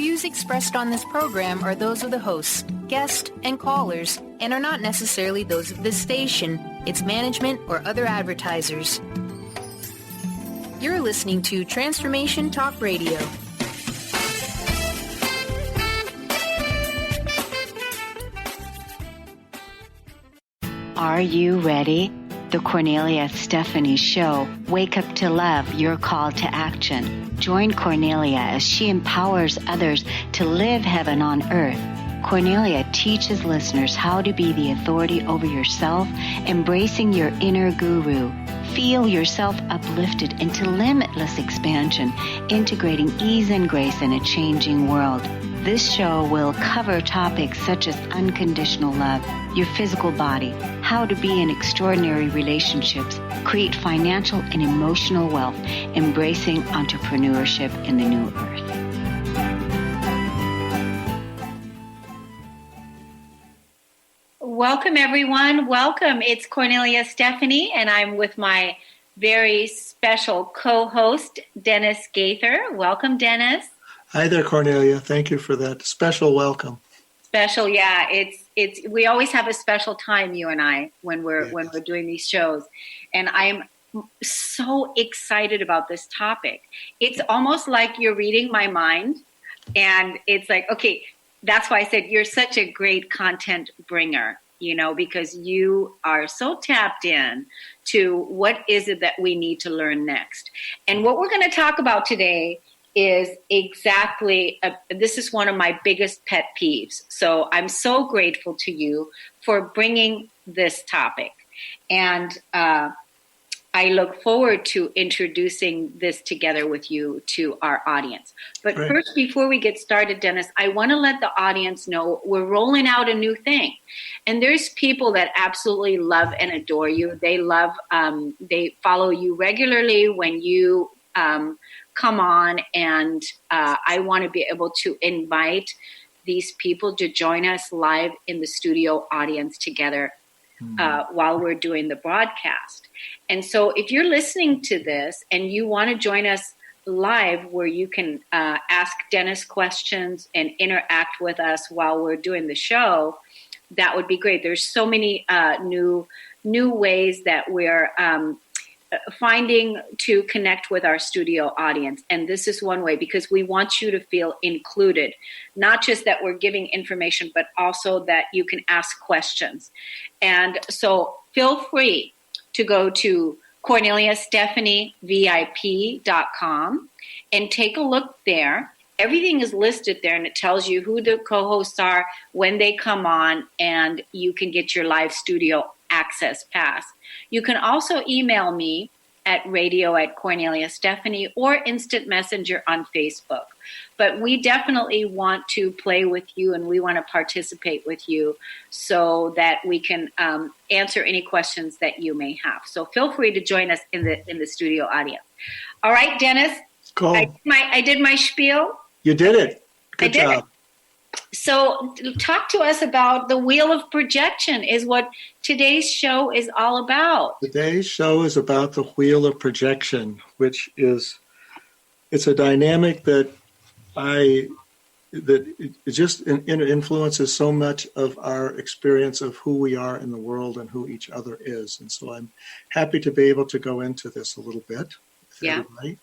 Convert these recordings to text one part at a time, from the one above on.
views expressed on this program are those of the hosts, guests, and callers, and are not necessarily those of this station, its management, or other advertisers. You're listening to Transformation Talk Radio. Are you ready? The Cornelia Stephanie Show, Wake Up to Love, your call to action. Join Cornelia as she empowers others to live heaven on earth. Cornelia teaches listeners how to be the authority over yourself, embracing your inner guru. Feel yourself uplifted into limitless expansion, integrating ease and grace in a changing world. This show will cover topics such as unconditional love, your physical body, how to be in extraordinary relationships, create financial and emotional wealth, embracing entrepreneurship in the new earth. Welcome, everyone. Welcome. It's Cornelia Stephanie, and I'm with my very special co-host, Dennis Gaither. Welcome, Dennis. Hi there, Cornelia. Thank you for that special welcome. Special, yeah. It's we always have a special time, you and I, when we're doing these shows, and I am so excited about this topic. It's almost like you're reading my mind, and it's like, okay, that's why I said you're such a great content bringer, because you are so tapped in to what is it that we need to learn next. And what we're going to talk about today is exactly, this is one of my biggest pet peeves. So I'm so grateful to you for bringing this topic. And I look forward to introducing this together with you to our audience. But Great. First, before we get started, Dennis, I want to let the audience know we're rolling out a new thing. And there's people that absolutely love and adore you. They love, they follow you regularly when you come on, and I want to be able to invite these people to join us live in the studio audience together while we're doing the broadcast. And so if you're listening to this and you want to join us live where you can ask Dennis questions and interact with us while we're doing the show, that would be great. There's so many new ways that we're finding to connect with our studio audience. And this is one way, because we want you to feel included, not just that we're giving information, but also that you can ask questions. And so feel free to go to CorneliaStephanieVIP.com and take a look there. Everything is listed there, and it tells you who the co-hosts are, when they come on, and you can get your live studio access pass. You can also email me at radio@CorneliaStephanie or instant messenger on Facebook. But we definitely want to play with you, and we want to participate with you so that we can answer any questions that you may have. So feel free to join us in the studio audience. All right, Dennis. Cool. I did my spiel. You did it. Good job. So talk to us about the wheel of projection is what today's show is all about. Today's show is about the wheel of projection, which is, it's a dynamic that it just influences so much of our experience of who we are in the world and who each other is. And so I'm happy to be able to go into this a little bit with everybody.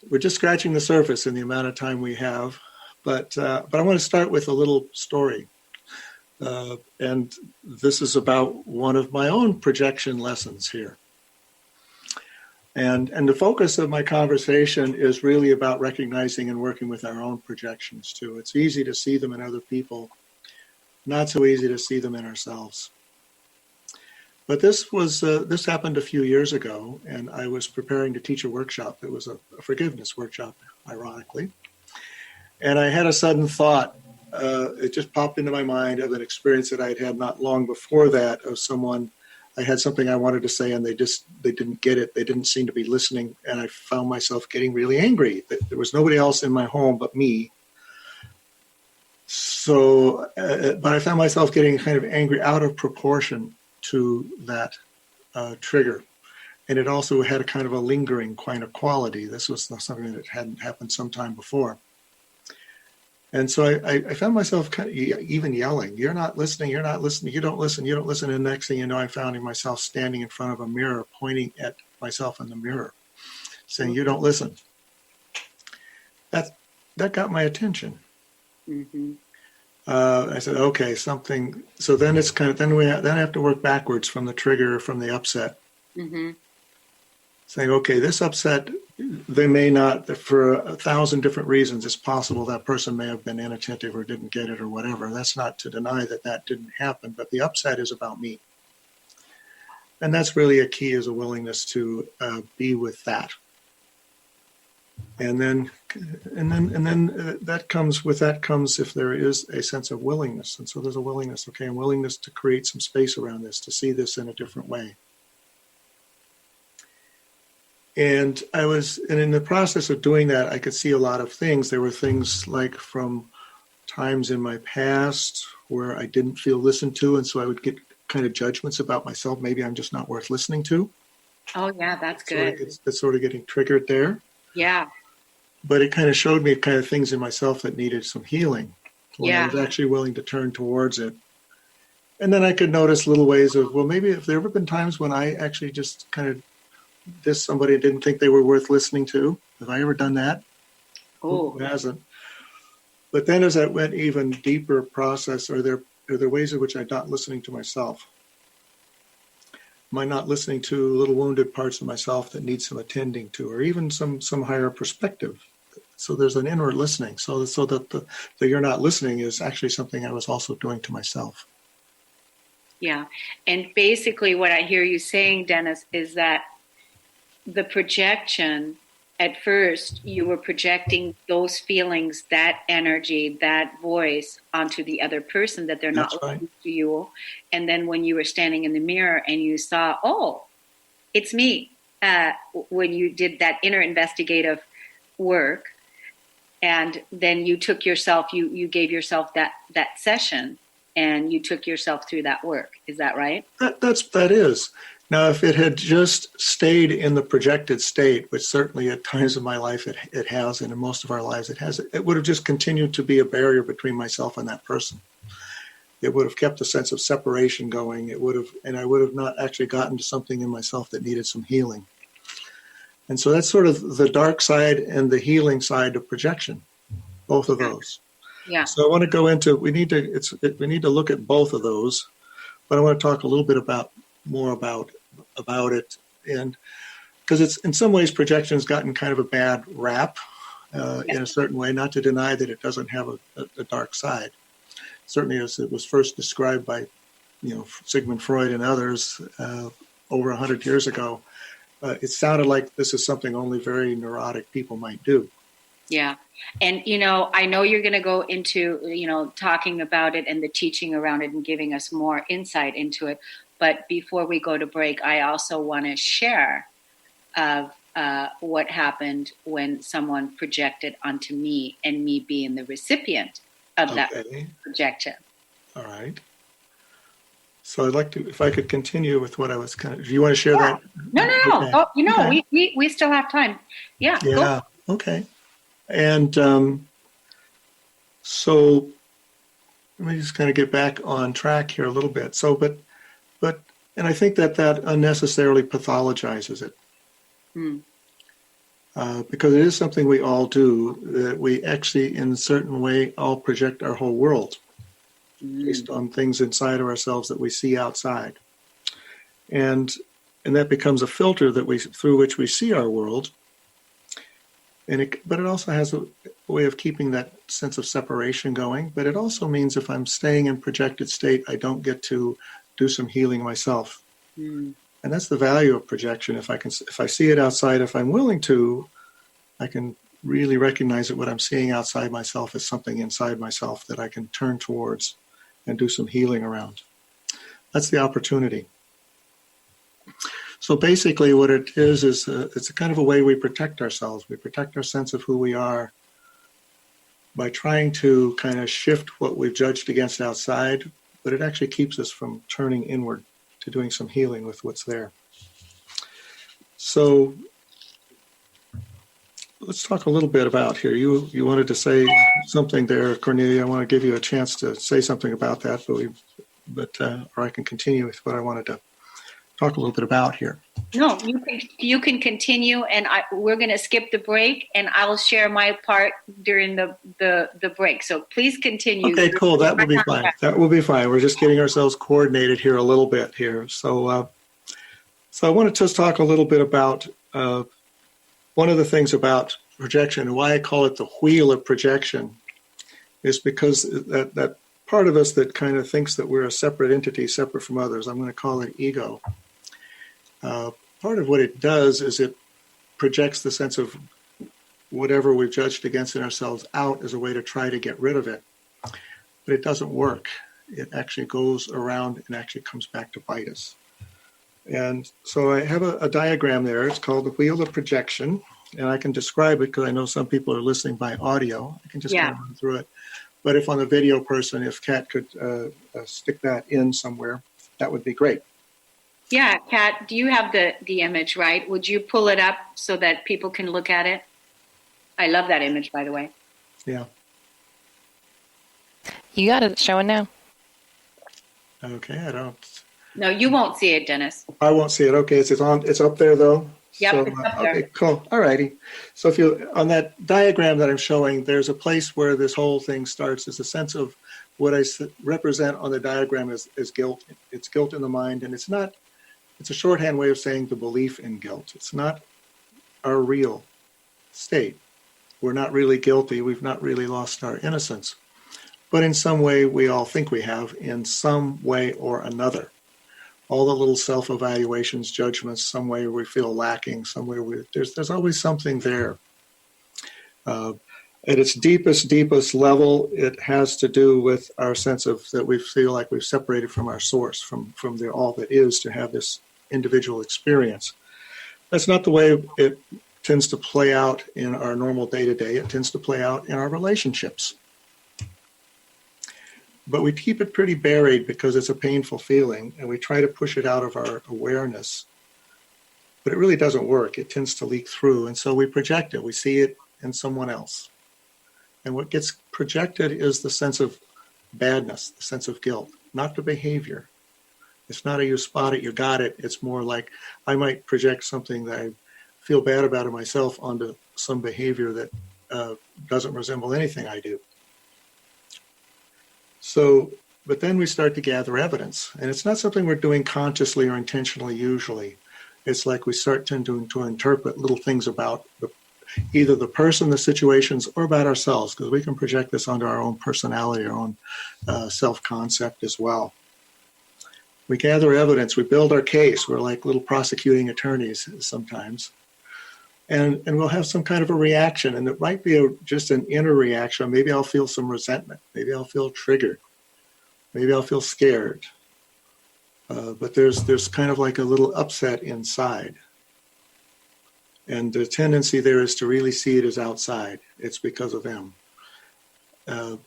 We're just scratching the surface in the amount of time we have. But I want to start with a little story. And this is about one of my own projection lessons here. And the focus of my conversation is really about recognizing and working with our own projections too. It's easy to see them in other people, not so easy to see them in ourselves. But this happened a few years ago, and I was preparing to teach a workshop. It was a forgiveness workshop, ironically. And I had a sudden thought, it just popped into my mind of an experience that I'd had not long before that of someone, I had something I wanted to say and they didn't get it. They didn't seem to be listening. And I found myself getting really angry. There was nobody else in my home but me. So, but I found myself getting kind of angry out of proportion to that trigger. And it also had a kind of a lingering kind of quality. This was something that hadn't happened some time before. And so I found myself kind of even yelling, "You're not listening, you're not listening, you don't listen, you don't listen." And next thing you know, I found myself standing in front of a mirror, pointing at myself in the mirror, saying, "You don't listen." That got my attention. Mm-hmm. I said, "Okay, something." So then it's kind of then I have to work backwards from the trigger, from the upset. Mm-hmm. Saying, "Okay, this upset, they may not, for 1,000 different reasons. It's possible that person may have been inattentive or didn't get it or whatever. That's not to deny that that didn't happen, but the upset is about me." And that's really a key, is a willingness to be with that. And then that comes if there is a sense of willingness. And so there's a willingness, okay, and willingness to create some space around this, to see this in a different way. And in the process of doing that, I could see a lot of things. There were things like from times in my past where I didn't feel listened to, and so I would get kind of judgments about myself. Maybe I'm just not worth listening to. Oh, yeah, that's good. It's sort of getting triggered there. Yeah. But it kind of showed me kind of things in myself that needed some healing when I was actually willing to turn towards it. And then I could notice little ways of, well, maybe if there ever been times when I actually just kind of dissed somebody and didn't think they were worth listening to. Have I ever done that? Oh, Who hasn't? But then as I went even deeper process, are there ways in which I'm not listening to myself? Am I not listening to little wounded parts of myself that need some attending to, or even some higher perspective? So there's an inward listening. So that the "you're not listening" is actually something I was also doing to myself. yeah. And basically what I hear you saying, Dennis, is that the projection, at first, you were projecting those feelings, that energy, that voice onto the other person, that they're not listening to you. And then when you were standing in the mirror and you saw, oh, it's me, when you did that inner investigative work, and then you took yourself, you gave yourself that session, and you took yourself through that work. Is that right? That is. Now, if it had just stayed in the projected state, which certainly at times of my life it has, and in most of our lives it has, it would have just continued to be a barrier between myself and that person. It would have kept the sense of separation going. And I would have not actually gotten to something in myself that needed some healing. And so that's sort of the dark side and the healing side of projection, both of those. Yeah. So I want to go into, we need to look at both of those, but I want to talk a little bit more about it, and because it's in some ways projection has gotten kind of a bad rap in a certain way, not to deny that it doesn't have a dark side. Certainly as it was first described by Sigmund Freud and others over 100 years ago, it sounded like this is something only very neurotic people might do. Yeah. And, I know you're going to go into, talking about it and the teaching around it and giving us more insight into it. But before we go to break, I also want to share of what happened when someone projected onto me, and me being the recipient of that projection. All right. So I'd like to, if I could continue with what I was do you want to share that? No. Okay. Oh, we still have time. Yeah. Yeah. Go. Okay. And so let me just kind of get back on track here a little bit. So, and I think that unnecessarily pathologizes it. Because it is something we all do, that we actually, in a certain way, all project our whole world based on things inside of ourselves that we see outside. And that becomes a filter through which we see our world. But it also has a way of keeping that sense of separation going. But it also means if I'm staying in projected state, I don't get to do some healing myself. And that's the value of projection. If I see it outside, if I'm willing to, I can really recognize that what I'm seeing outside myself is something inside myself that I can turn towards and do some healing around. That's the opportunity. So basically what it is it's a kind of a way we protect ourselves. We protect our sense of who we are by trying to kind of shift what we've judged against outside, but it actually keeps us from turning inward to doing some healing with what's there. So let's talk a little bit about here. You wanted to say something there, Cornelia. I want to give you a chance to say something about that, or I can continue with what I wanted to talk a little bit about here. No, you can continue, and we're going to skip the break, and I'll share my part during the break. So please continue. Okay, cool. That will be fine. That will be fine. We're just getting ourselves coordinated here a little bit here. So I wanted to just talk a little bit about one of the things about projection, and why I call it the wheel of projection, is because that part of us that kind of thinks that we're a separate entity, separate from others, I'm going to call it ego. Part of what it does is it projects the sense of whatever we've judged against in ourselves out as a way to try to get rid of it. But it doesn't work. It actually goes around and actually comes back to bite us. And so I have a diagram there. It's called the wheel of projection. And I can describe it because I know some people are listening by audio. I can just kind of run through it. But if on the video person, if Kat could stick that in somewhere, that would be great. Yeah, Kat, do you have the image, right? Would you pull it up so that people can look at it? I love that image, by the way. Yeah. You got it showing now. Okay, I don't. No, you won't see it, Dennis. I won't see it. Okay, it's up there though. Yep, so, it's up there. Okay, cool. All righty. So if you on that diagram that I'm showing, there's a place where this whole thing starts. It's a sense of what I represent on the diagram is guilt. It's guilt in the mind, and it's a shorthand way of saying the belief in guilt. It's not our real state. We're not really guilty. We've not really lost our innocence. But in some way, we all think we have, in some way or another. All the little self-evaluations, judgments, some way we feel lacking, somewhere there's always something there. At its deepest level, it has to do with our sense of that we feel like we've separated from our source, from the all that is, to have this individual experience. That's not the way it tends to play out in our normal day-to-day. It tends to play out in our relationships. But we keep it pretty buried because it's a painful feeling, and we try to push it out of our awareness. But it really doesn't work. It tends to leak through, and so we project it. We see it in someone else. And what gets projected is the sense of badness, the sense of guilt, not the behavior. It's not a you spot it, you got it. It's more like I might project something that I feel bad about in myself onto some behavior that doesn't resemble anything I do. So, but then we start to gather evidence. And it's not something we're doing consciously or intentionally usually. It's like we start to interpret little things about either the person, the situations, or about ourselves, because we can project this onto our own personality, our own self-concept as well. We gather evidence, we build our case. We're like little prosecuting attorneys sometimes. And we'll have some kind of a reaction, and it might be just an inner reaction. Maybe I'll feel some resentment. Maybe I'll feel triggered. Maybe I'll feel scared. But there's kind of like a little upset inside. And the tendency there is to really see it as outside. It's because of them. But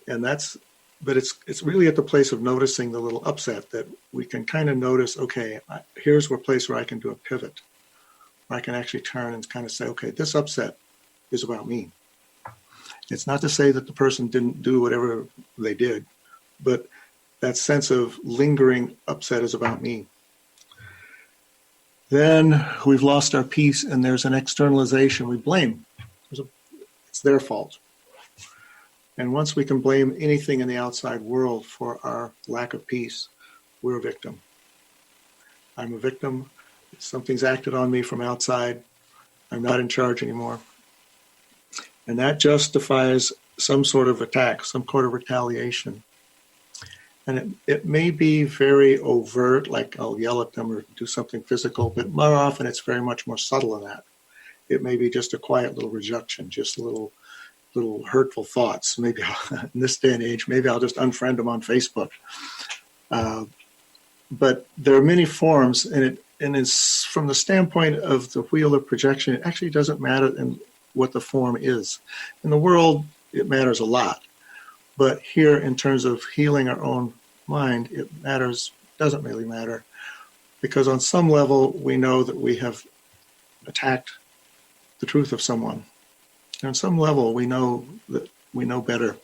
it's really at the place of noticing the little upset that we can kind of notice, okay, here's a place where I can do a pivot. I can actually turn and kind of say, okay, this upset is about me. It's not to say that the person didn't do whatever they did, but that sense of lingering upset is about me. Then we've lost our peace, and there's an externalization. We blame. It's their fault. And once we can blame anything in the outside world for our lack of peace, we're a victim. I'm a victim. Something's acted on me from outside. I'm not in charge anymore. And that justifies some sort of attack, some sort of retaliation. And it may be very overt, like I'll yell at them or do something physical, but more often it's very much more subtle than that. It may be just a quiet little rejection, just a little hurtful thoughts. Maybe in this day and age, maybe I'll just unfriend them on Facebook. But there are many forms, and it's from the standpoint of the wheel of projection, it actually doesn't matter in what the form is. In the world, it matters a lot. But here, in terms of healing our own mind, doesn't really matter. Because on some level, we know that we have attacked the truth of someone. On some level, we know that we know better.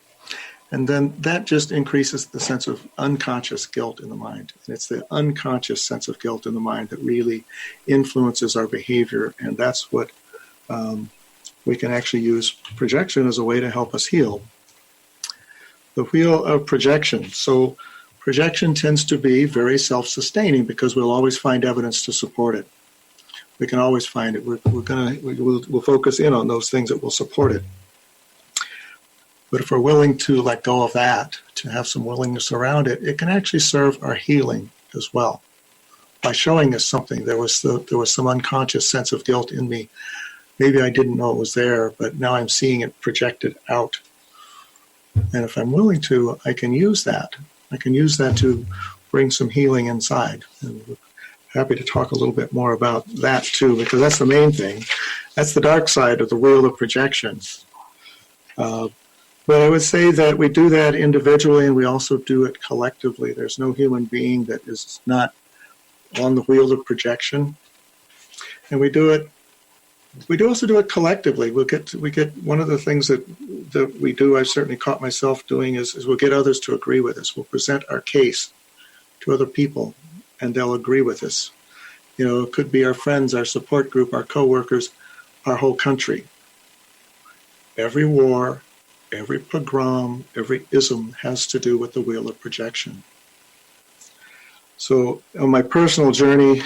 And then that just increases the sense of unconscious guilt in the mind. And it's the unconscious sense of guilt in the mind that really influences our behavior. And that's what we can actually use projection as a way to help us heal. The wheel of projection. So projection tends to be very self-sustaining because we'll always find evidence to support it. We can always find it. We'll focus in on those things that will support it. But if we're willing to let go of that, to have some willingness around it, it can actually serve our healing as well. By showing us something, there was some unconscious sense of guilt in me. Maybe I didn't know it was there, but now I'm seeing it projected out. And if I'm willing to, I can use that. I can use that to bring some healing inside. And we're happy to talk a little bit more about that too, because that's the main thing. That's the dark side of the wheel of projection. But I would say that we do that individually and we also do it collectively. There's no human being that is not on the wheel of projection. And we also do it collectively. We get one of the things that we do, I've certainly caught myself doing, is we'll get others to agree with us. We'll present our case to other people and they'll agree with us. You know, it could be our friends, our support group, our coworkers, our whole country. Every war, every pogrom, every ism has to do with the wheel of projection. So on my personal journey,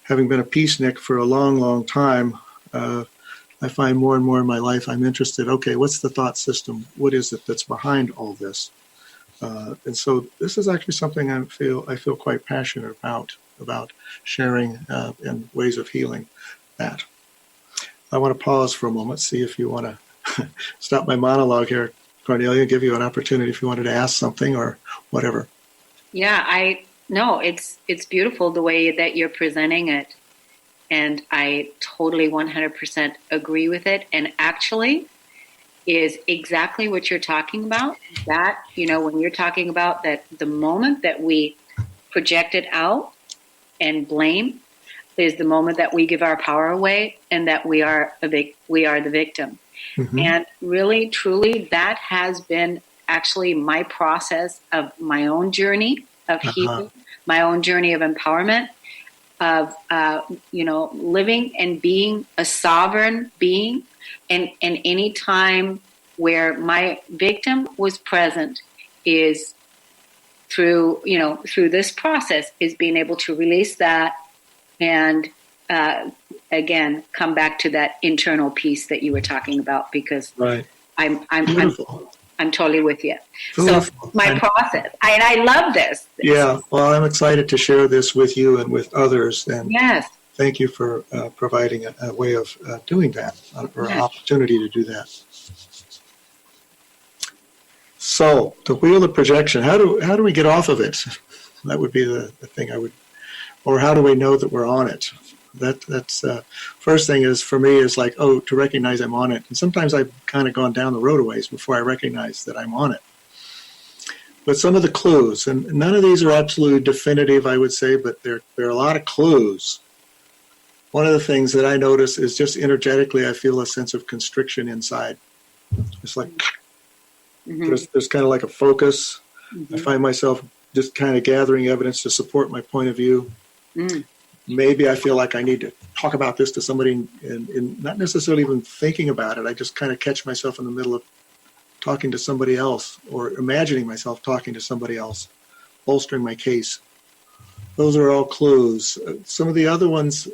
having been a peacenik for a long, long time, I find more and more in my life I'm interested, okay, what's the thought system? What is it that's behind all this? And so this is actually something I feel quite passionate about sharing and ways of healing that. I want to pause for a moment, see if you want to stop my monologue here, Cornelia, give you an opportunity if you wanted to ask something or whatever. Yeah, it's beautiful the way that you're presenting it. And I totally 100% agree with it. And actually is exactly what you're talking about. That, when you're talking about that the moment that we project it out and blame is the moment that we give our power away and that we are the victim. Mm-hmm. And really, truly, that has been actually my process of my own journey of healing, my own journey of empowerment, of, living and being a sovereign being. And any time where my victim was present is through this process is being able to release that and, again, come back to that internal peace that you were talking about, because right. I'm totally with you. Beautiful. So my process, and I love this. Yeah, well, I'm excited to share this with you and with others. And yes, thank you for providing a way of doing that, or an opportunity to do that. So the wheel of projection, how do we get off of it? That would be the thing or how do we know that we're on it? That's first thing is for me is like, to recognize I'm on it. And sometimes I've kind of gone down the road a ways before I recognize that I'm on it. But some of the clues, and none of these are absolutely definitive, I would say, but there are a lot of clues. One of the things that I notice is just energetically, I feel a sense of constriction inside. It's like, there's kind of like a focus. Mm-hmm. I find myself just kind of gathering evidence to support my point of view. Mm. Maybe I feel like I need to talk about this to somebody and not necessarily even thinking about it. I just kind of catch myself in the middle of talking to somebody else or imagining myself talking to somebody else, bolstering my case. Those are all clues. Some of the other ones,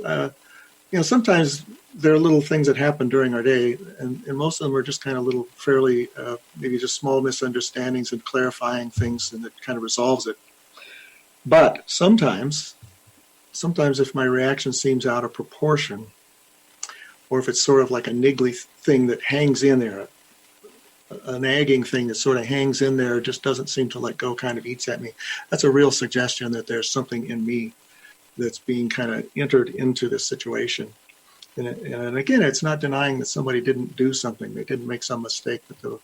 sometimes there are little things that happen during our day, and most of them are just kind of little fairly, maybe just small misunderstandings and clarifying things, and it kind of resolves it. But sometimes if my reaction seems out of proportion, or if it's sort of like a niggly thing that hangs in there, a nagging thing that sort of hangs in there, just doesn't seem to let go, kind of eats at me, that's a real suggestion that there's something in me that's being kind of entered into this situation. And again, it's not denying that somebody didn't do something, they didn't make some mistake, but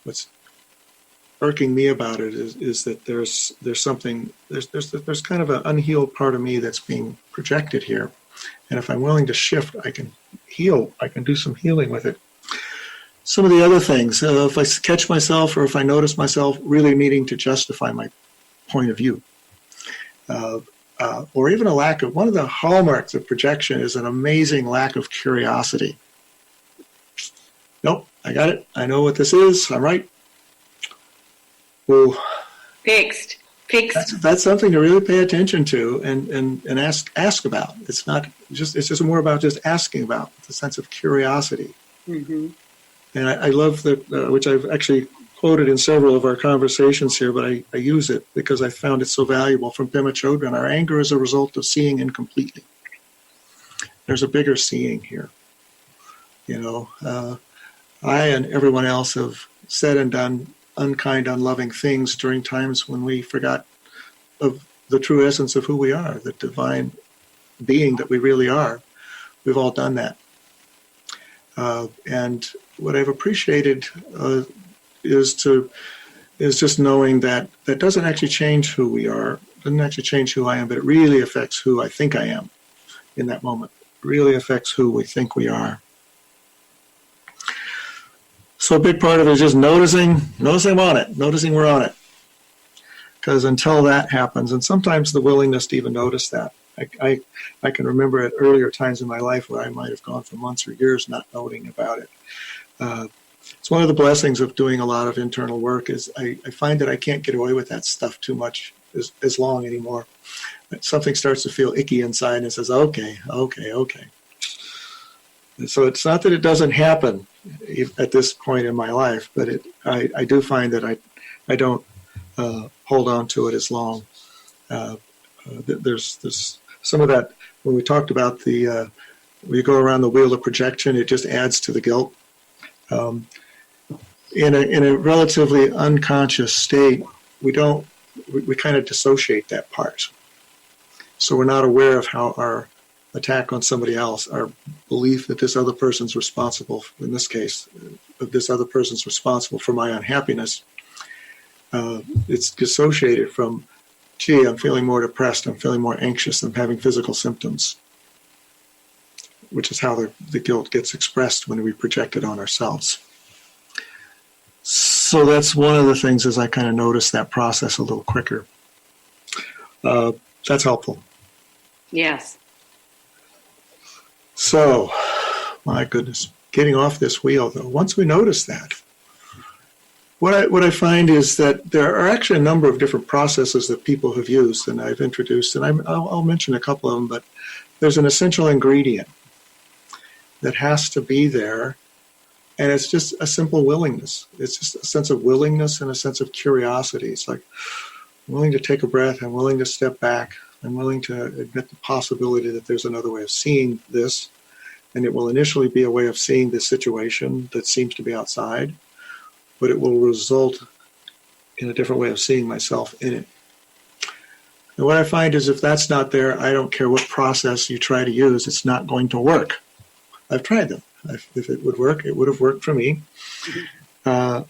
what's irking me about it is that there's something, there's kind of an unhealed part of me that's being projected here. And if I'm willing to shift, I can heal, I can do some healing with it. some of the other things. If I catch myself or if I notice myself really needing to justify my point of view, or even a lack of, one of the hallmarks of projection is an amazing lack of curiosity. Nope, I got it. I know what this is. I'm right. Well, Fixed. That's something to really pay attention to and ask about. It's just more about just asking about, the sense of curiosity. Mm-hmm. And I love that, which I've actually quoted in several of our conversations here, but I use it because I found it so valuable, from Pema Chodron. Our anger is a result of seeing incompletely. There's a bigger seeing here. I and everyone else have said and done unkind, unloving things during times when we forgot of the true essence of who we are, the divine being that we really are. We've all done that. And what I've appreciated is just knowing that doesn't actually change who we are, doesn't actually change who I am, but it really affects who I think I am in that moment. It really affects who we think we are. So a big part of it is just noticing I'm on it, noticing we're on it. Because until that happens, and sometimes the willingness to even notice that. I can remember at earlier times in my life where I might have gone for months or years not noting about it. It's one of the blessings of doing a lot of internal work is I find that I can't get away with that stuff too much as long anymore. Something starts to feel icky inside and it says, okay. And so it's not that it doesn't happen at this point in my life, but I do find that I don't hold on to it as long. There's some of that when we talked about when you go around the wheel of projection, it just adds to the guilt. In a relatively unconscious state, we kind of dissociate that part. So we're not aware of how our attack on somebody else, our belief that this other person's responsible, in this case, that this other person's responsible for my unhappiness, it's dissociated from, gee, I'm feeling more depressed, I'm feeling more anxious, I'm having physical symptoms, which is how the guilt gets expressed when we project it on ourselves. So that's one of the things as I kind of notice that process a little quicker. That's helpful. Yes. So, my goodness, getting off this wheel, though, once we notice that, what I find is that there are actually a number of different processes that people have used and I've introduced, and I'll mention a couple of them, but there's an essential ingredient that has to be there, and it's just a simple willingness. It's just a sense of willingness and a sense of curiosity. It's like, I'm willing to take a breath, I'm willing to step back, I'm willing to admit the possibility that there's another way of seeing this, and it will initially be a way of seeing this situation that seems to be outside, but it will result in a different way of seeing myself in it. And what I find is if that's not there, I don't care what process you try to use, it's not going to work. I've tried them. If it would work, it would have worked for me. But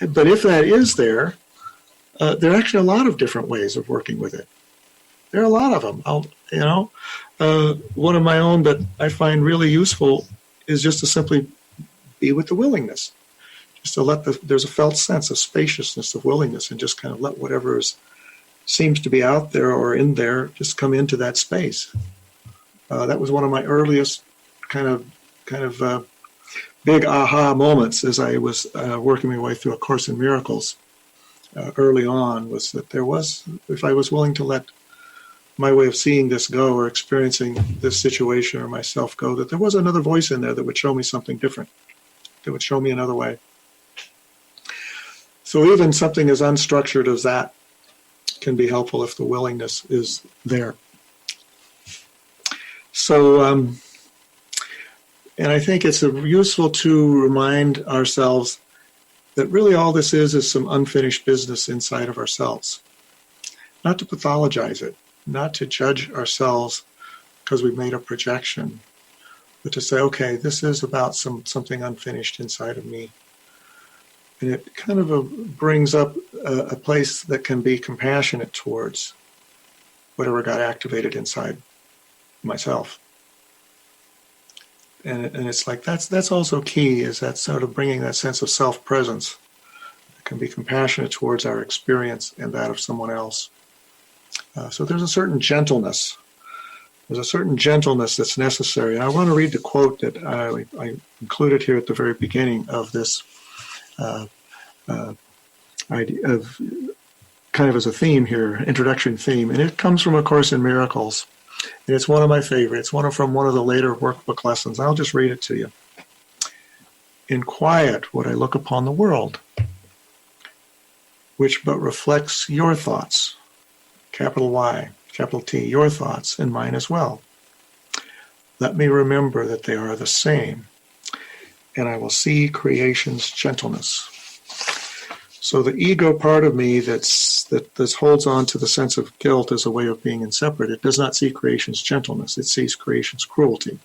if that is there are actually a lot of different ways of working with it. There are a lot of them. One of my own that I find really useful is just to simply be with the willingness. Just to let there's a felt sense of spaciousness, of willingness, and just kind of let whatever seems to be out there or in there just come into that space. That was one of my earliest kind of big aha moments as I was working my way through A Course in Miracles early on, was that if I was willing to let my way of seeing this go or experiencing this situation or myself go, that there was another voice in there that would show me something different, that would show me another way. So even something as unstructured as that can be helpful if the willingness is there. So, and I think it's useful to remind ourselves that really all this is some unfinished business inside of ourselves. Not to pathologize it, not to judge ourselves because we've made a projection, but to say, okay, this is about something unfinished inside of me. And it kind of brings up a place that can be compassionate towards whatever got activated inside myself. And it's like that's also key, is that sort of bringing that sense of self-presence. It can be compassionate towards our experience and that of someone else. So there's a certain gentleness. There's a certain gentleness that's necessary. And I want to read the quote that I included here at the very beginning of this idea of kind of as a theme here, introduction theme. And it comes from A Course in Miracles. And it's one of my favorites, from one of the later workbook lessons. I'll just read it to you. In quiet would I look upon the world, which but reflects your thoughts, capital Y, capital T, your thoughts and mine as well. Let me remember that they are the same, and I will see creation's gentleness. So the ego part of me that holds on to the sense of guilt as a way of being separate, it does not see creation's gentleness. It sees creation's cruelty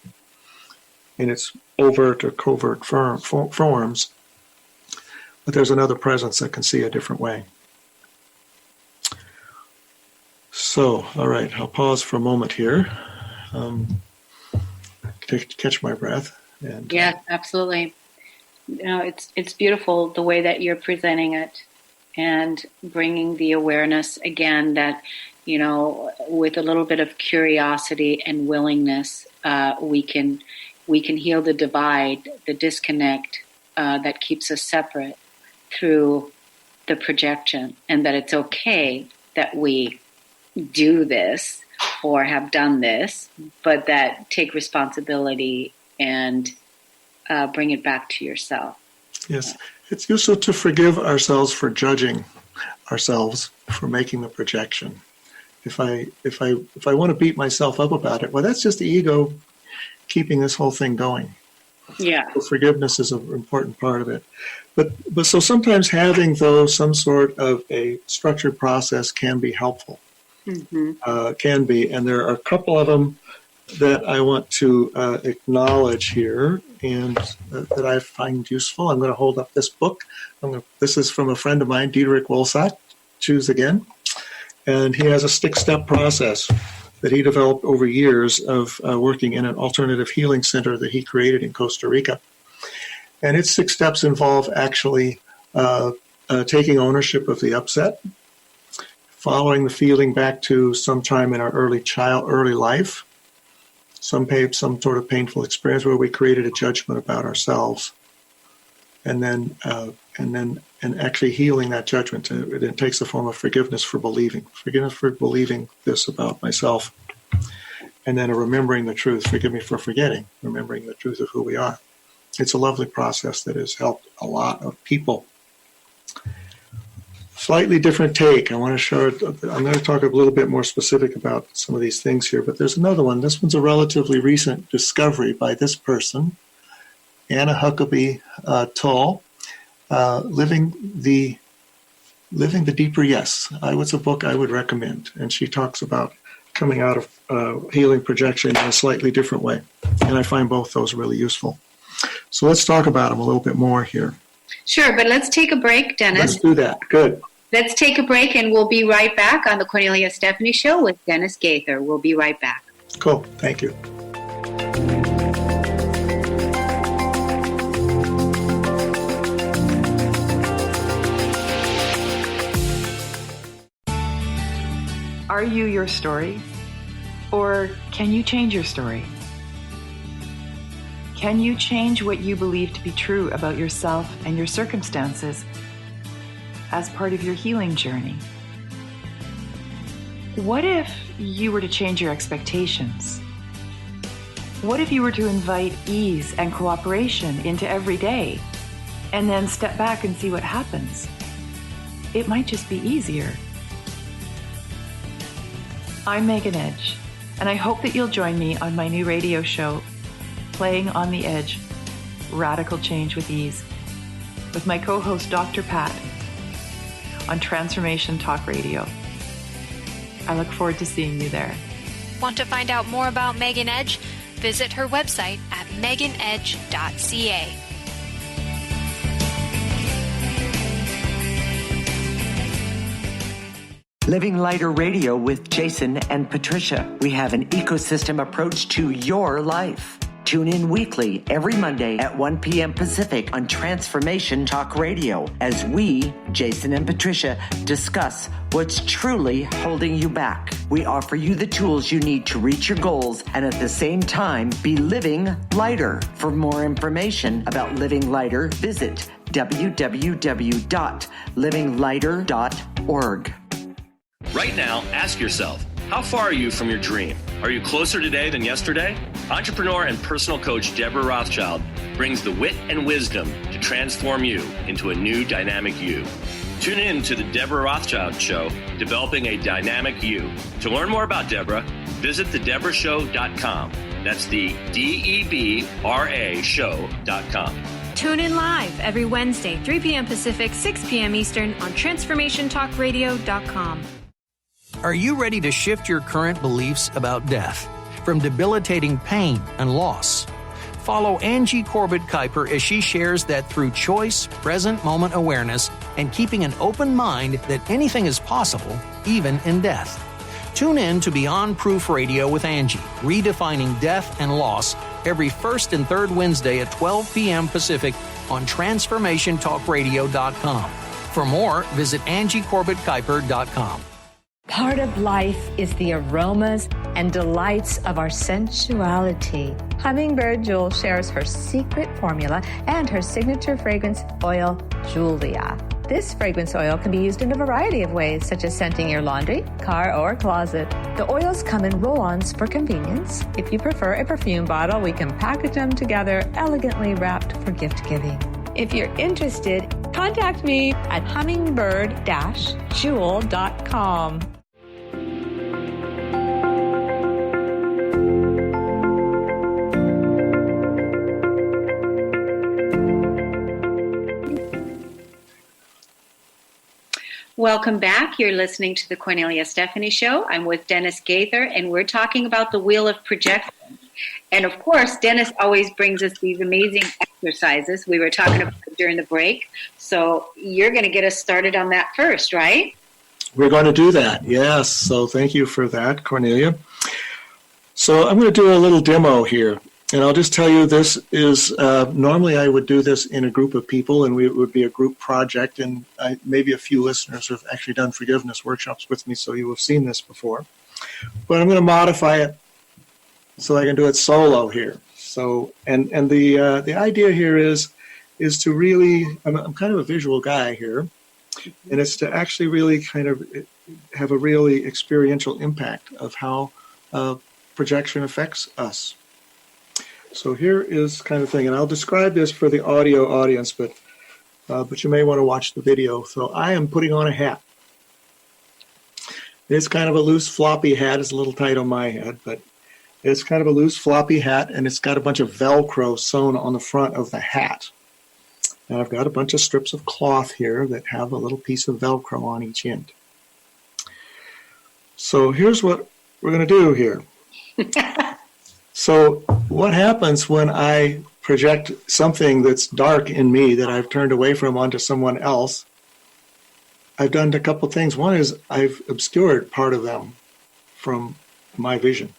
in its overt or covert forms. But there's another presence that can see a different way. So, all right, I'll pause for a moment here, catch my breath. And yeah, absolutely. It's beautiful the way that you're presenting it and bringing the awareness again that, with a little bit of curiosity and willingness, we can heal the divide, the disconnect that keeps us separate through the projection, and that it's okay that we do this or have done this, but that take responsibility and bring it back to yourself. Yes, it's useful to forgive ourselves for judging ourselves for making the projection. If I want to beat myself up about it, well, that's just the ego keeping this whole thing going. Yeah, So forgiveness is an important part of it. But so sometimes having some sort of a structured process can be helpful. mm-hmm. Can be, and there are a couple of them that I want to acknowledge here and that I find useful. I'm going to hold up this book. This is from a friend of mine, Dietrich Wolsat, Choose Again. And he has a 6-step process that he developed over years of working in an alternative healing center that he created in Costa Rica. And its 6 steps involve actually taking ownership of the upset, following the feeling back to some time in our early life, some sort of painful experience where we created a judgment about ourselves, and actually healing that judgment. It takes the form of forgiveness for believing this about myself, and then a remembering the truth. Forgive me for forgetting, remembering the truth of who we are. It's a lovely process that has helped a lot of people. Slightly different take. I'm going to talk a little bit more specific about some of these things here, but there's another one. This one's a relatively recent discovery by this person, Anna Huckabee Tull, Living the Deeper Yes. It's a book I would recommend, and she talks about coming out of healing projection in a slightly different way, and I find both those really useful. So let's talk about them a little bit more here. Sure, but let's take a break, Dennis. Let's do that. Good. Let's take a break, and we'll be right back on the Cornelia Stephanie Show with Dennis Gaither. We'll be right back. Cool. Thank you. Are you your story? Or can you change your story? Can you change what you believe to be true about yourself and your circumstances as part of your healing journey? What if you were to change your expectations? What if you were to invite ease and cooperation into every day and then step back and see what happens? It might just be easier. I'm Megan Edge, and I hope that you'll join me on my new radio show, Playing on the Edge, Radical Change with Ease, with my co-host Dr. Pat on Transformation Talk Radio. I look forward to seeing you there. Want to find out more about Megan Edge? Visit her website at meganedge.ca. Living Lighter Radio with Jason and Patricia. We have an ecosystem approach to your life. Tune in weekly every Monday at 1 p.m. Pacific on Transformation Talk Radio as we, Jason and Patricia, discuss what's truly holding you back. We offer you the tools you need to reach your goals and at the same time be living lighter. For more information about living lighter, visit www.livinglighter.org. Right now, ask yourself, how far are you from your dream? Are you closer today than yesterday? Entrepreneur and personal coach Deborah Rothschild brings the wit and wisdom to transform you into a new dynamic you. Tune in to the Deborah Rothschild Show, Developing a Dynamic You. To learn more about Deborah, visit thedeborahshow.com. That's the DEBRA show.com. Tune in live every Wednesday, 3 p.m. Pacific, 6 p.m. Eastern on TransformationTalkRadio.com. Are you ready to shift your current beliefs about death from debilitating pain and loss? Follow Angie Corbett-Kuiper as she shares that through choice, present moment awareness, and keeping an open mind that anything is possible, even in death. Tune in to Beyond Proof Radio with Angie, redefining death and loss, every first and third Wednesday at 12 p.m. Pacific on TransformationTalkRadio.com. For more, visit AngieCorbettKuiper.com. Part of life is the aromas and delights of our sensuality. Hummingbird Jewel shares her secret formula and her signature fragrance oil, Julia. This fragrance oil can be used in a variety of ways, such as scenting your laundry, car, or closet. The oils come in roll-ons for convenience. If you prefer a perfume bottle, we can package them together, elegantly wrapped for gift giving. If you're interested, contact me at hummingbird-jewel.com. Welcome back. You're listening to the Cornelia Stephanie Show. I'm with Dennis Gaither, and we're talking about the Wheel of Projection. And of course, Dennis always brings us these amazing exercises. We were talking about it during the break. So you're going to get us started on that first, right? We're going to do that, yes. So thank you for that, Cornelia. So I'm going to do a little demo here. And I'll just tell you, this is, normally I would do this in a group of people, and it would be a group project, and maybe a few listeners have actually done forgiveness workshops with me, so you have seen this before. But I'm going to modify it so I can do it solo here. So, and the idea here is to really, I'm kind of a visual guy here, and it's to actually really kind of have a really experiential impact of how projection affects us. So here is kind of thing, and I'll describe this for the audio audience, but you may want to watch the video. So I am putting on a hat. It's kind of a loose, floppy hat. It's a little tight on my head, but it's kind of a loose, floppy hat, and it's got a bunch of Velcro sewn on the front of the hat. And I've got a bunch of strips of cloth here that have a little piece of Velcro on each end. So here's what we're going to do here. So what happens when I project something that's dark in me that I've turned away from onto someone else? I've done a couple things. One is I've obscured part of them from my vision.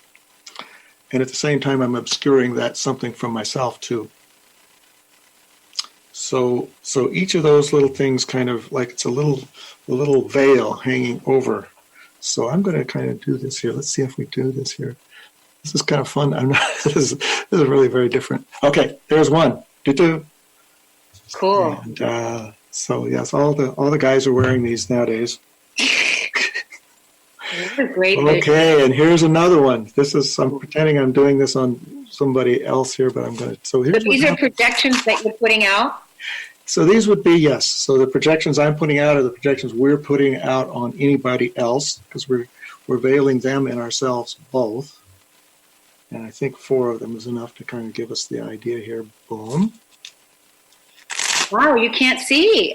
And at the same time, I'm obscuring that something from myself too. So each of those little things kind of like it's a little veil hanging over. So I'm going to kind of do this here. Let's see if we do this here. This is kind of fun. This is really very different. Okay, there's one. Cool. And so yes, all the guys are wearing these nowadays. Great. Okay, and here's another one. I'm pretending I'm doing this on somebody else here, but I'm going to. So these are projections that you're putting out? So these would be, yes. So the projections I'm putting out are the projections we're putting out on anybody else, because we're veiling them and ourselves both. And I think 4 of them is enough to kind of give us the idea here. Boom. Wow, you can't see.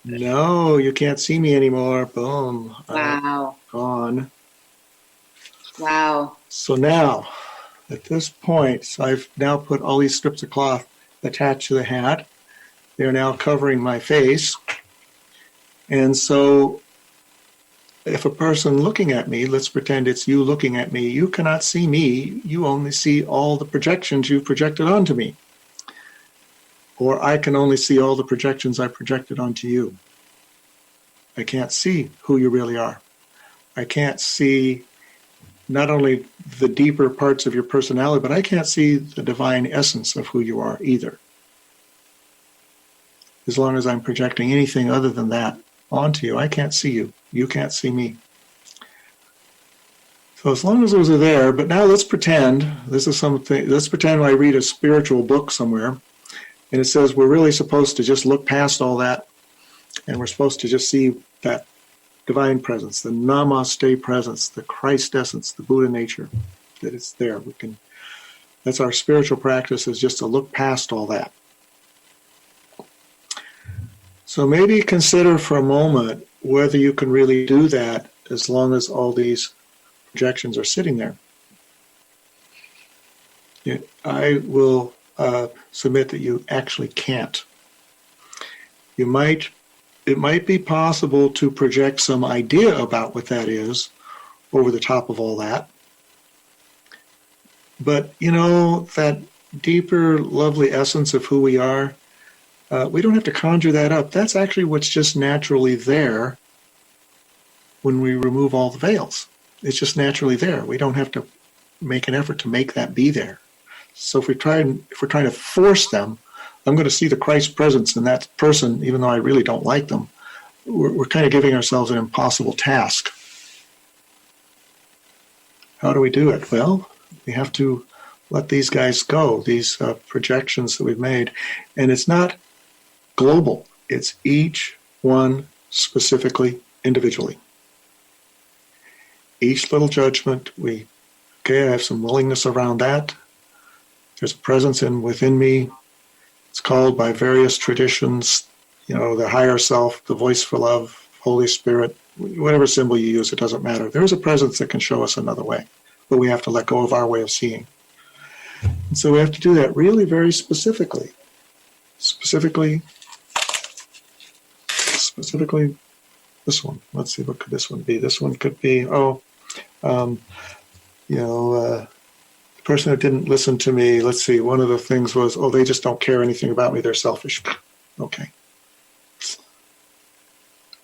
No, you can't see me anymore. Boom. Wow. Gone. Wow. So now, at this point, so I've now put all these strips of cloth attached to the hat. They're now covering my face. And so if a person looking at me, let's pretend it's you looking at me, you cannot see me. You only see all the projections you've projected onto me. Or I can only see all the projections I projected onto you. I can't see who you really are. I can't see not only the deeper parts of your personality, but I can't see the divine essence of who you are either. As long as I'm projecting anything other than that onto you, I can't see you. You can't see me. So as long as those are there, but now let's pretend I read a spiritual book somewhere, and it says we're really supposed to just look past all that, and we're supposed to just see that divine presence, the Namaste presence, the Christ essence, the Buddha nature, that it's there. That's our spiritual practice, is just to look past all that. So maybe consider for a moment whether you can really do that as long as all these projections are sitting there. I will submit that you actually can't. It might be possible to project some idea about what that is over the top of all that. But, that deeper, lovely essence of who we are, we don't have to conjure that up. That's actually what's just naturally there when we remove all the veils. It's just naturally there. We don't have to make an effort to make that be there. So if we're trying to force them, I'm going to see the Christ presence in that person, even though I really don't like them. We're kind of giving ourselves an impossible task. How do we do it? Well, we have to let these guys go, these projections that we've made. And it's not global. It's each one specifically, individually. Each little judgment, I have some willingness around that. There's a presence within me. It's called by various traditions, the higher self, the voice for love, Holy Spirit, whatever symbol you use, it doesn't matter. There's a presence that can show us another way, but we have to let go of our way of seeing. And so we have to do that really very specifically. Specifically, this one. Let's see, what could this one be? This one could be, the person that didn't listen to me, let's see, one of the things was, they just don't care anything about me, they're selfish. Okay.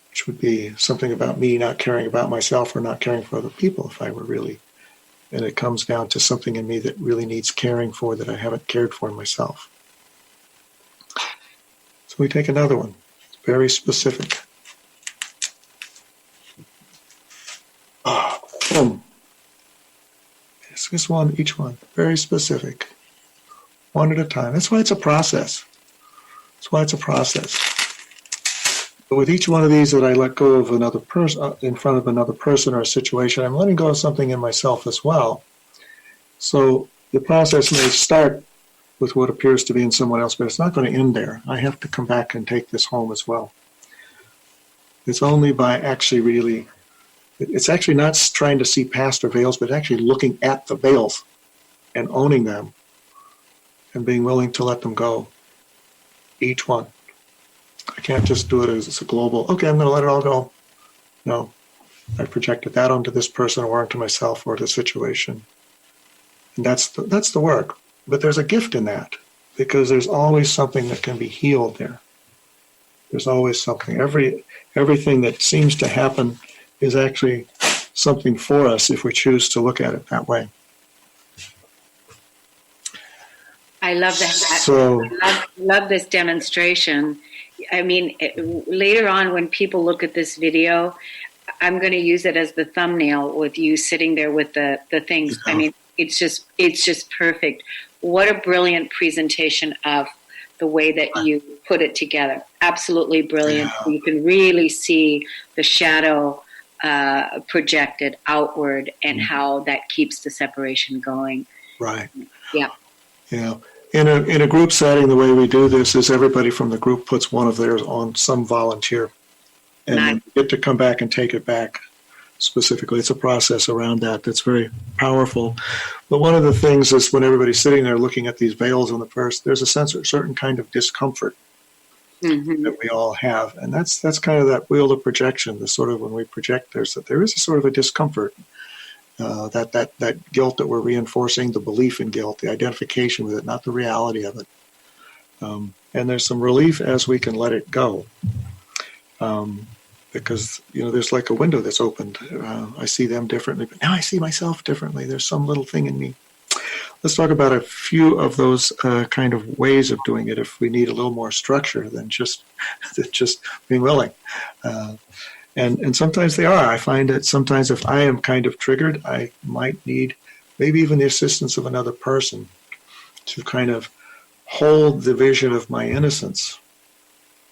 Which would be something about me not caring about myself or not caring for other people if I were really, and it comes down to something in me that really needs caring for that I haven't cared for myself. So we take another one. It's very specific. Boom. This one, each one, very specific. One at a time. That's why it's a process. But with each one of these that I let go of another person, in front of another person or a situation, I'm letting go of something in myself as well. So the process may start with what appears to be in someone else, but it's not going to end there. I have to come back and take this home as well. It's only by it's actually not trying to see past our veils, but actually looking at the veils and owning them and being willing to let them go. Each one. I can't just do it as a global, okay, I'm going to let it all go. No, I projected that onto this person or onto myself or the situation. And that's the work. But there's a gift in that because there's always something that can be healed there. There's always something. Everything that seems to happen is actually something for us if we choose to look at it that way. I love that. So, I love this demonstration. I mean, later on when people look at this video, I'm going to use it as the thumbnail with you sitting there with the things. I mean, it's just perfect. What a brilliant presentation of the way that you put it together. Absolutely brilliant. Yeah. You can really see the shadow projected outward and how that keeps the separation going. Right. Yeah. Yeah. In a group setting, the way we do this is everybody from the group puts one of theirs on some volunteer, and you get to come back and take it back specifically. It's a process around that that's very powerful. But one of the things is when everybody's sitting there looking at these veils on the first, there's a certain kind of discomfort. that we all have. And that's kind of that wheel of projection, the sort of when we project, there is a sort of a discomfort, that guilt that we're reinforcing, the belief in guilt, the identification with it, not the reality of it. And there's some relief as we can let it go. Because, there's like a window that's opened. I see them differently, but now I see myself differently. There's some little thing in me. Let's talk about a few of those kind of ways of doing it if we need a little more structure than just being willing. And sometimes they are. I find that sometimes if I am kind of triggered, I might need maybe even the assistance of another person to kind of hold the vision of my innocence.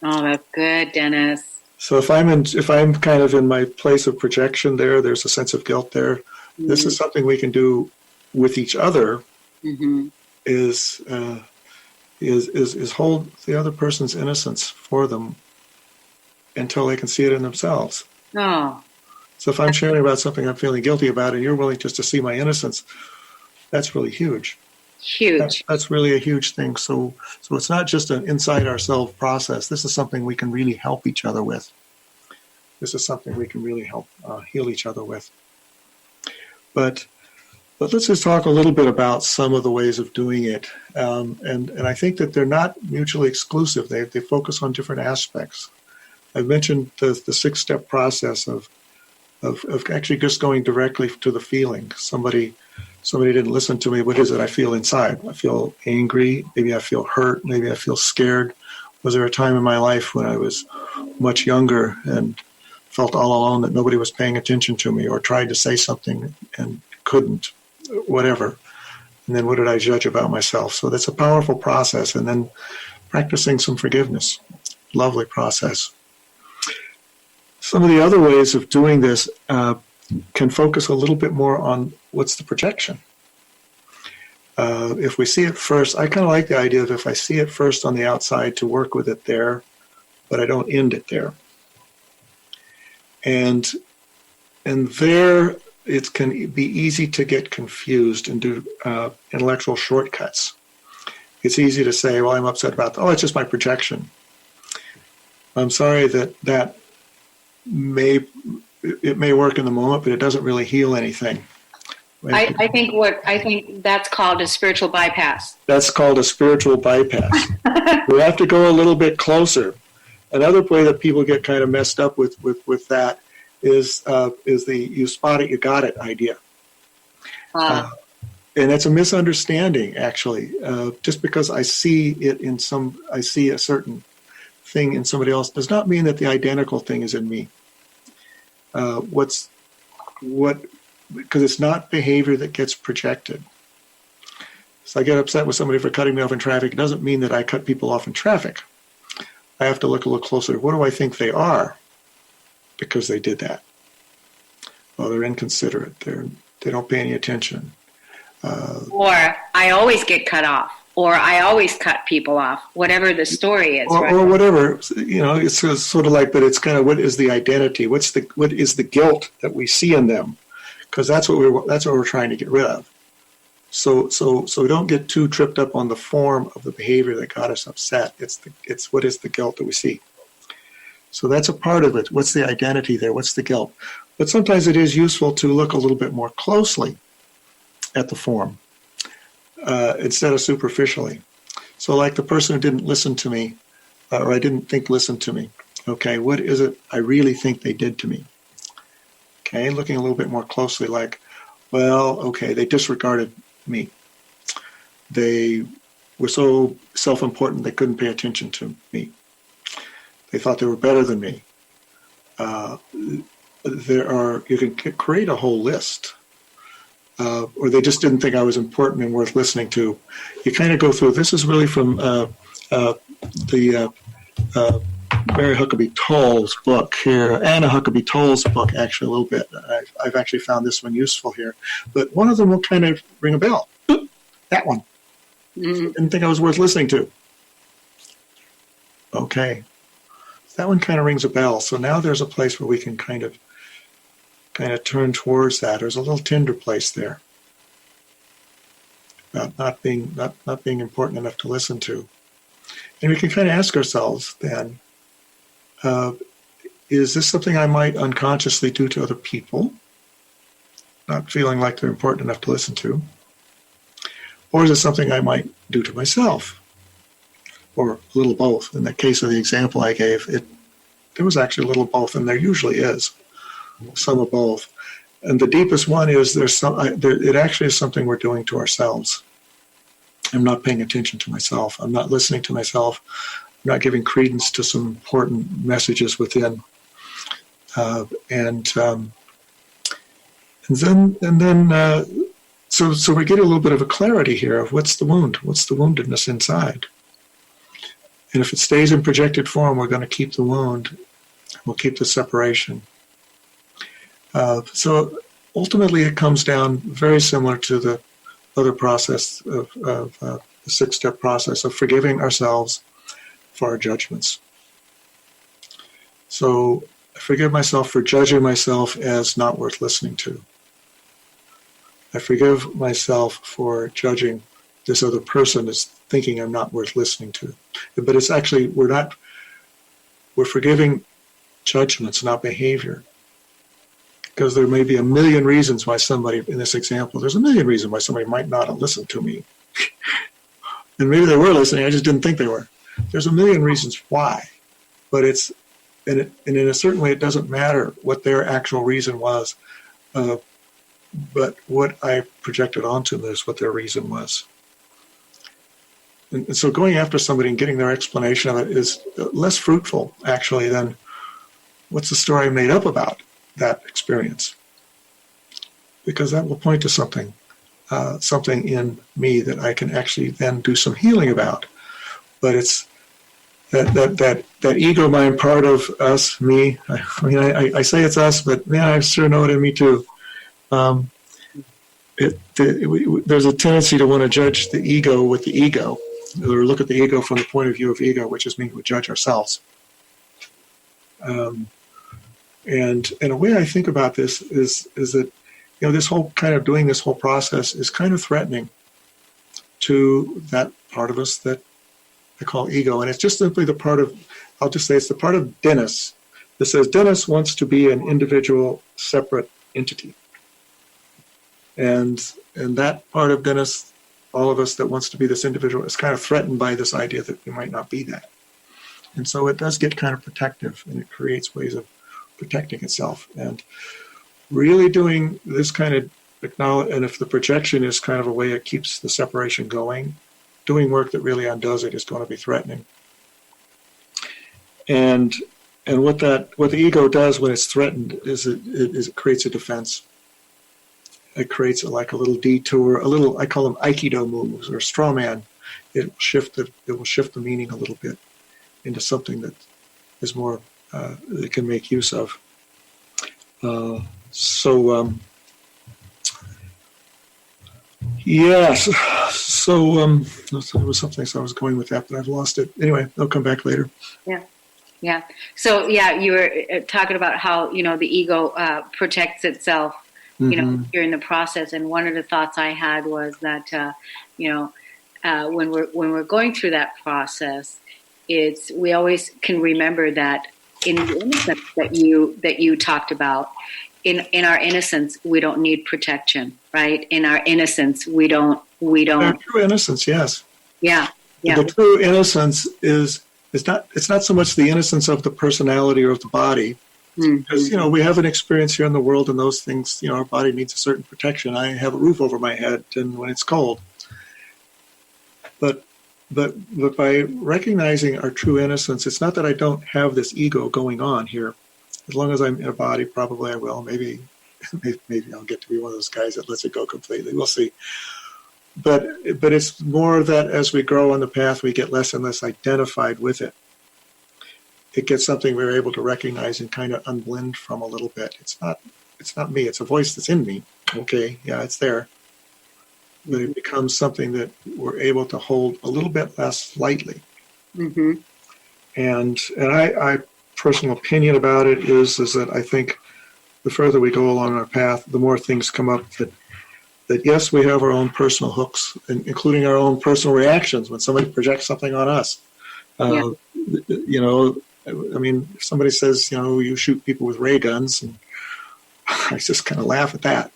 Oh, that's good, Dennis. So if I'm kind of in my place of projection there's a sense of guilt there. Mm-hmm. This is something we can do with each other. Mm-hmm. is hold the other person's innocence for them until they can see it in themselves. Oh. So if I'm sharing about something I'm feeling guilty about and you're willing just to see my innocence, that's really huge. Huge. That's really a huge thing. So it's not just an inside ourselves process. This is something we can really help each other with. This is something we can really help heal each other with. But let's just talk a little bit about some of the ways of doing it. And I think that they're not mutually exclusive. They focus on different aspects. I've mentioned the 6-step process of actually just going directly to the feeling. Somebody didn't listen to me. What is it I feel inside? I feel angry. Maybe I feel hurt. Maybe I feel scared. Was there a time in my life when I was much younger and felt all alone that nobody was paying attention to me, or tried to say something and couldn't? Whatever. And then what did I judge about myself? So that's a powerful process. And then practicing some forgiveness. Lovely process. Some of the other ways of doing this can focus a little bit more on what's the projection. If we see it first, I kind of like the idea of if I see it first on the outside to work with it there, but I don't end it there. And there, it can be easy to get confused and do intellectual shortcuts. It's easy to say, well, I'm upset about it's just my projection. I'm sorry that may work in the moment, but it doesn't really heal anything. I think that's called a spiritual bypass. That's called a spiritual bypass. We have to go a little bit closer. Another way that people get kind of messed up with that is the you spot it, you got it idea. And it's a misunderstanding, actually. Just because I see a certain thing in somebody else does not mean that the identical thing is in me. Because it's not behavior that gets projected. So I get upset with somebody for cutting me off in traffic. It doesn't mean that I cut people off in traffic. I have to look a little closer. What do I think they are? Because they did that. Well, they're inconsiderate. They don't pay any attention. Or I always get cut off. Or I always cut people off. Whatever the story is. Or whatever. It's sort of like, but it's kind of what is the identity? What is the guilt that we see in them? Because that's what we're trying to get rid of. So we don't get too tripped up on the form of the behavior that got us upset. It's what is the guilt that we see. So that's a part of it. What's the identity there? What's the guilt? But sometimes it is useful to look a little bit more closely at the form instead of superficially. So like the person who didn't listen to me, or I didn't think listened to me. Okay, what is it I really think they did to me? Okay, looking a little bit more closely like, well, okay, they disregarded me. They were so self-important they couldn't pay attention to me. They thought they were better than me. You can create a whole list. Or they just didn't think I was important and worth listening to. You kind of go through, this is really from the Mary Huckabee Toll's book here, Anna Huckabee Toll's book, actually, a little bit. I've actually found this one useful here. But one of them will kind of ring a bell. That one. Mm-hmm. Didn't think I was worth listening to. Okay. That one kind of rings a bell. So now there's a place where we can kind of turn towards that. There's a little tender place there. About not being important enough to listen to. And we can kind of ask ourselves then, is this something I might unconsciously do to other people, not feeling like they're important enough to listen to? Or is it something I might do to myself? Or a little both. In the case of the example I gave, there was actually a little both, and there usually is some of both. And the deepest one is it actually is something we're doing to ourselves. I'm not paying attention to myself. I'm not listening to myself. I'm not giving credence to some important messages within. So we get a little bit of a clarity here of what's the wound, what's the woundedness inside. And if it stays in projected form, we're going to keep the wound. We'll keep the separation. So ultimately, it comes down very similar to the other process of the 6-step process of forgiving ourselves for our judgments. So I forgive myself for judging myself as not worth listening to. I forgive myself for judging this other person as thinking I'm not worth listening to. But it's actually, we're forgiving judgments, not behavior. Because there may be a million reasons why somebody, in this example, there's a million reasons why somebody might not have listened to me. And maybe they were listening, I just didn't think they were. There's a million reasons why. But and in a certain way, it doesn't matter what their actual reason was. But what I projected onto them is what their reason was. And so going after somebody and getting their explanation of it is less fruitful, actually, than what's the story I made up about that experience. Because that will point to something in me that I can actually then do some healing about. But it's that ego mind part of us, me. I say it's us, but man, I sure know it in me too. There's a tendency to want to judge the ego with the ego, or look at the ego from the point of view of ego, which is me, we judge ourselves. And a way I think about this is that, this whole kind of doing this whole process is kind of threatening to that part of us that I call ego. And it's just simply it's the part of Dennis that says Dennis wants to be an individual, separate entity. And that part of Dennis, all of us that wants to be this individual, is kind of threatened by this idea that we might not be that. And so it does get kind of protective, and it creates ways of protecting itself. And really doing this kind of acknowledge, and if the projection is kind of a way it keeps the separation going, doing work that really undoes it is going to be threatening. And what the ego does when it's threatened is it creates a defense. It creates like a little detour, I call them Aikido moves or straw man. It will shift the meaning a little bit into something that is more that can make use of. Yes. So there was something, so I was going with that, but I've lost it. Anyway, I'll come back later. Yeah. So you were talking about how the ego protects itself, during the process. And one of the thoughts I had was that when we're going through that process, we always can remember that in the innocence that you talked about. In our innocence, we don't need protection, right? In our innocence, we don't. Our true innocence, yes. Yeah. The true innocence it's not so much the innocence of the personality or of the body, because we have an experience here in the world, and those things, our body needs a certain protection. I have a roof over my head, and when it's cold, but by recognizing our true innocence, it's not that I don't have this ego going on here. As long as I'm in a body, probably I will. Maybe I'll get to be one of those guys that lets it go completely. We'll see. But it's more that as we grow on the path, we get less and less identified with it. It gets something we're able to recognize and kind of unblend from a little bit. It's not me. It's a voice that's in me. Okay, yeah, it's there. But it becomes something that we're able to hold a little bit less lightly. Mm-hmm. And I personal opinion about it is that I think the further we go along our path, the more things come up that yes, we have our own personal hooks, including our own personal reactions when somebody projects something on us. You know, I mean, if somebody says, you know, you shoot people with ray guns, and I just kind of laugh at that.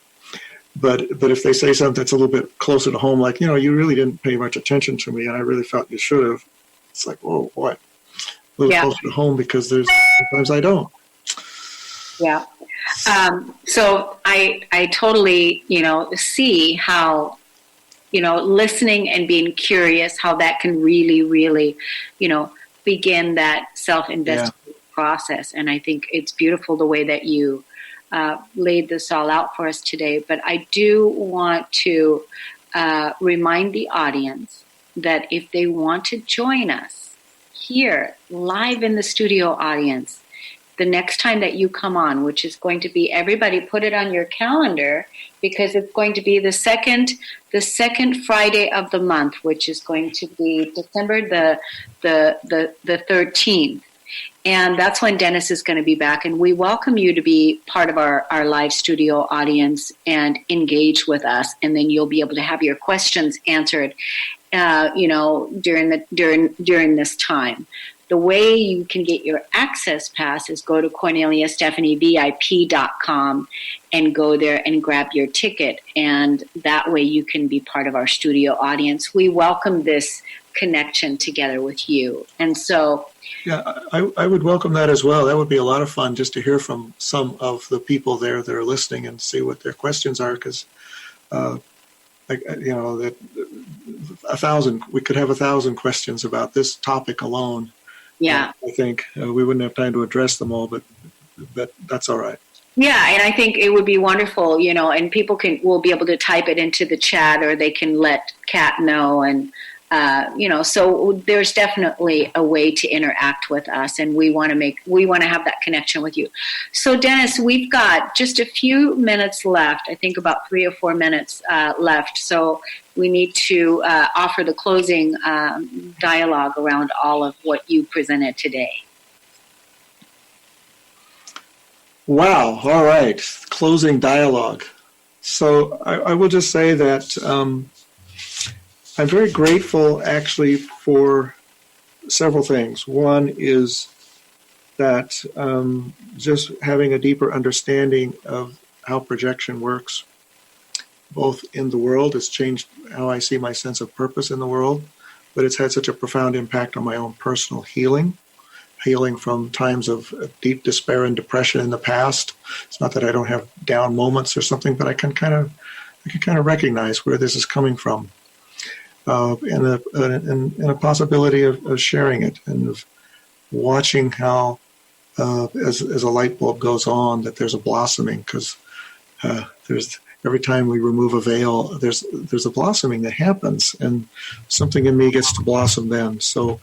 But if they say something that's a little bit closer to home, like, you know, you really didn't pay much attention to me, and I really felt you should have, it's like, whoa, what? A little closer to home, because there's sometimes I don't. Yeah. So I totally, you know, see how, you know, listening and being curious, how that can really, really, you know, begin that self-investigation process. And I think it's beautiful the way that you laid this all out for us today. But I do want to remind the audience that if they want to join us here live in the studio audience, the next time that you come on, which is going to be, everybody put it on your calendar, because it's going to be the second Friday of the month, which is going to be December the 13th. And that's when Dennis is going to be back. And we welcome you to be part of our live studio audience and engage with us. And then you'll be able to have your questions answered, you know, during this time. The way you can get your access pass is go to CorneliaStephanieVIP.com and go there and grab your ticket. And that way you can be part of our studio audience. We welcome this connection together with you. And so... Yeah, I would welcome that as well. That would be a lot of fun, just to hear from some of the people there that are listening and see what their questions are, because, you know, that we could have 1,000 questions about this topic alone. Yeah, I think we wouldn't have time to address them all, but that's all right. Yeah, and I think it would be wonderful, you know, and people will be able to type it into the chat, or they can let Kat know, and you know, so there's definitely a way to interact with us, and we want to have that connection with you. So Dennis, we've got just a few minutes left. I think about 3 or 4 minutes left. So we need to offer the closing dialogue around all of what you presented today. Wow. All right. Closing dialogue. So I will just say that I'm very grateful, actually, for several things. One is that just having a deeper understanding of how projection works, both in the world, has changed how I see my sense of purpose in the world, but it's had such a profound impact on my own personal healing from times of deep despair and depression in the past. It's not that I don't have down moments or something, but I can kind of recognize where this is coming from. And a possibility of sharing it, and of watching how, as a light bulb goes on, that there's a blossoming, because there's every time we remove a veil, there's a blossoming that happens, and something in me gets to blossom then. So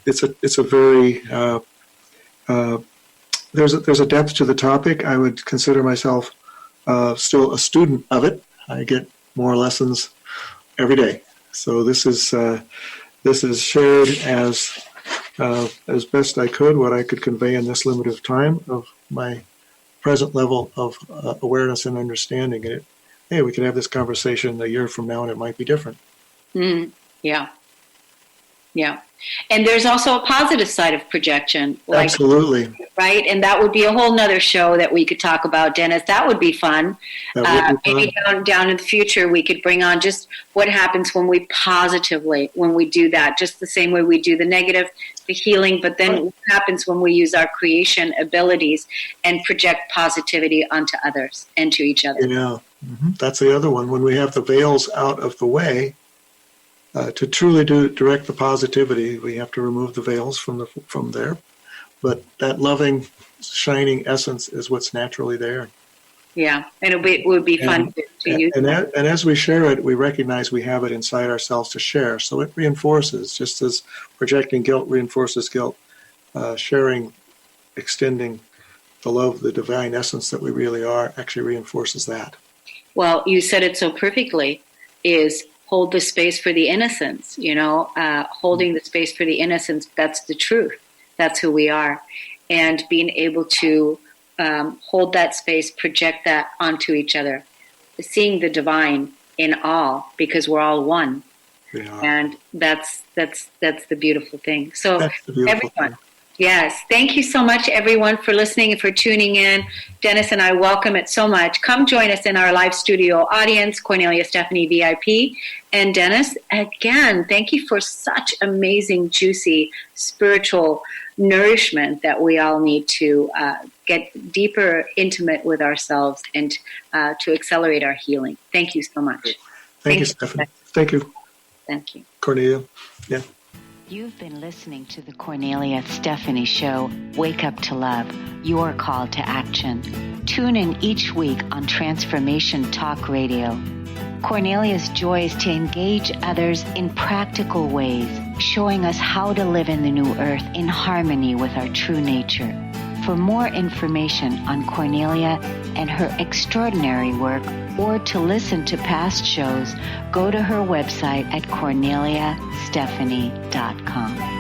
it's a very there's a depth to the topic. I would consider myself still a student of it. I get more lessons every day. So this is shared as best I could, what I could convey in this limited time of my present level of awareness and understanding. And hey, we could have this conversation a year from now, and it might be different. Yeah. And there's also a positive side of projection. Absolutely. Right? And that would be a whole nother show that we could talk about, Dennis. That would be fun. Maybe down in the future we could bring on just what happens when we do that, just the same way we do the negative, the healing, but then what happens when we use our creation abilities and project positivity onto others and to each other. Yeah, that's the other one. When we have the veils out of the way, to truly direct the positivity, we have to remove the veils from there. But that loving, shining essence is what's naturally there. Yeah, and it would be fun to use. And as we share it, we recognize we have it inside ourselves to share. So it reinforces, just as projecting guilt reinforces guilt, sharing, extending the love, the divine essence that we really are, actually reinforces that. Well, you said it so perfectly, is hold the space for the innocence, holding the space for the innocence. That's the truth. That's who we are. And being able to hold that space, project that onto each other, seeing the divine in all, because we're all one. And that's the beautiful thing. So beautiful everyone, thing. Yes. Thank you so much, everyone, for listening and for tuning in. Dennis and I welcome it so much. Come join us in our live studio audience, Cornelia Stephanie VIP. And Dennis, again, thank you for such amazing, juicy, spiritual nourishment that we all need to get deeper, intimate with ourselves and to accelerate our healing. Thank you so much. Thank you, Stephanie. Thank you. Thank you. Cornelia. Yeah. You've been listening to the Cornelia Stephanie Show, Wake Up to Love, your call to action. Tune in each week on Transformation Talk Radio. Cornelia's joy is to engage others in practical ways, showing us how to live in the new earth in harmony with our true nature. For more information on Cornelia and her extraordinary work, or to listen to past shows, go to her website at corneliastephanie.com.